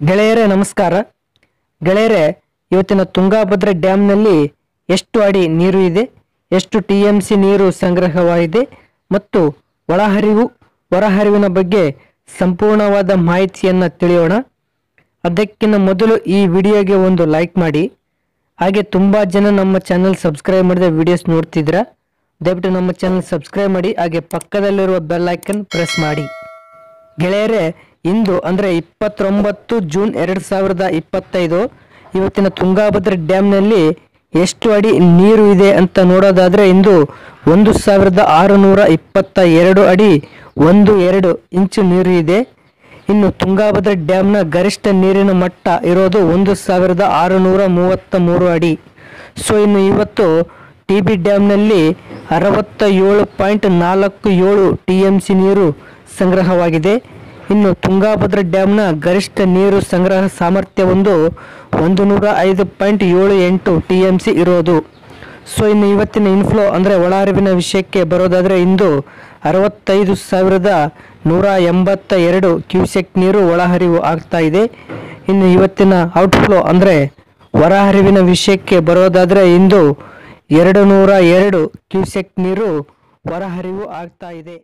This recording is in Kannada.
ಗೆಳೆಯರೇ ನಮಸ್ಕಾರ ಗೆಳೆಯರೇ ಇವತ್ತಿನ ತುಂಗಭದ್ರಾ ಡ್ಯಾಮ್ನಲ್ಲಿ ಎಷ್ಟು ಅಡಿ ನೀರು ಇದೆ, ಎಷ್ಟು ಟಿಎಂಸಿ ನೀರು ಸಂಗ್ರಹವಾಗಿದೆ ಮತ್ತು ಒಳಹರಿವು ಹೊರಹರಿವಿನ ಬಗ್ಗೆ ಸಂಪೂರ್ಣವಾದ ಮಾಹಿತಿಯನ್ನು ತಿಳಿಯೋಣ. ಅದಕ್ಕಿಂತ ಮೊದಲು ಈ ವಿಡಿಯೋಗೆ ಒಂದು ಲೈಕ್ ಮಾಡಿ. ಹಾಗೆ ತುಂಬ ಜನ ನಮ್ಮ ಚಾನಲ್ ಸಬ್ಸ್ಕ್ರೈಬ್ ಮಾಡಿದ ವಿಡಿಯೋಸ್ ನೋಡ್ತಿದ್ದೀರಾ, ದಯವಿಟ್ಟು ನಮ್ಮ ಚಾನಲ್ ಸಬ್ಸ್ಕ್ರೈಬ್ ಮಾಡಿ. ಹಾಗೆ ಪಕ್ಕದಲ್ಲಿರುವ ಬೆಲ್ ಐಕನ್ ಪ್ರೆಸ್ ಮಾಡಿ. ಗೆಳೆಯರೇ, ಇಂದು ಅಂದರೆ 29 ಜೂನ್ 2025 ಇವತ್ತಿನ ತುಂಗಭದ್ರಾ ಡ್ಯಾಮ್ನಲ್ಲಿ ಎಷ್ಟು ಅಡಿ ನೀರು ಇದೆ ಅಂತ ನೋಡೋದಾದರೆ ಇಂದು 1622 ಅಡಿ 12 ಇಂಚು ನೀರು ಇದೆ. ಇನ್ನು ತುಂಗಭದ್ರಾ ಡ್ಯಾಮ್ನ ಗರಿಷ್ಠ ನೀರಿನ ಮಟ್ಟ ಇರೋದು 1633 ಅಡಿ. ಸೊ ಇನ್ನು ಇವತ್ತು ಟಿ ಬಿ ಡ್ಯಾಮ್ನಲ್ಲಿ 67.47 TMC ನೀರು ಸಂಗ್ರಹವಾಗಿದೆ. ಇನ್ನು ತುಂಗಭದ್ರಾ ಡ್ಯಾಮ್ನ ಗರಿಷ್ಠ ನೀರು ಸಂಗ್ರಹ ಸಾಮರ್ಥ್ಯ 105.78 TMC ಇರೋದು. ಸೊ ಇನ್ನು ಇವತ್ತಿನ ಇನ್ಫ್ಲೋ ಅಂದರೆ ಒಳಹರಿವಿನ ವಿಷಯಕ್ಕೆ ಬರೋದಾದರೆ ಇಂದು 65,182 ಕ್ಯೂಸೆಕ್ ನೀರು ಒಳಹರಿವು ಆಗ್ತಾ ಇದೆ. ಇನ್ನು ಇವತ್ತಿನ ಔಟ್ಫ್ಲೋ ಅಂದರೆ ಹೊರಹರಿವಿನ ವಿಷಯಕ್ಕೆ ಬರೋದಾದರೆ ಇಂದು 202 ಕ್ಯೂಸೆಕ್ ನೀರು ಹೊರಹರಿವು ಆಗ್ತಾ ಇದೆ.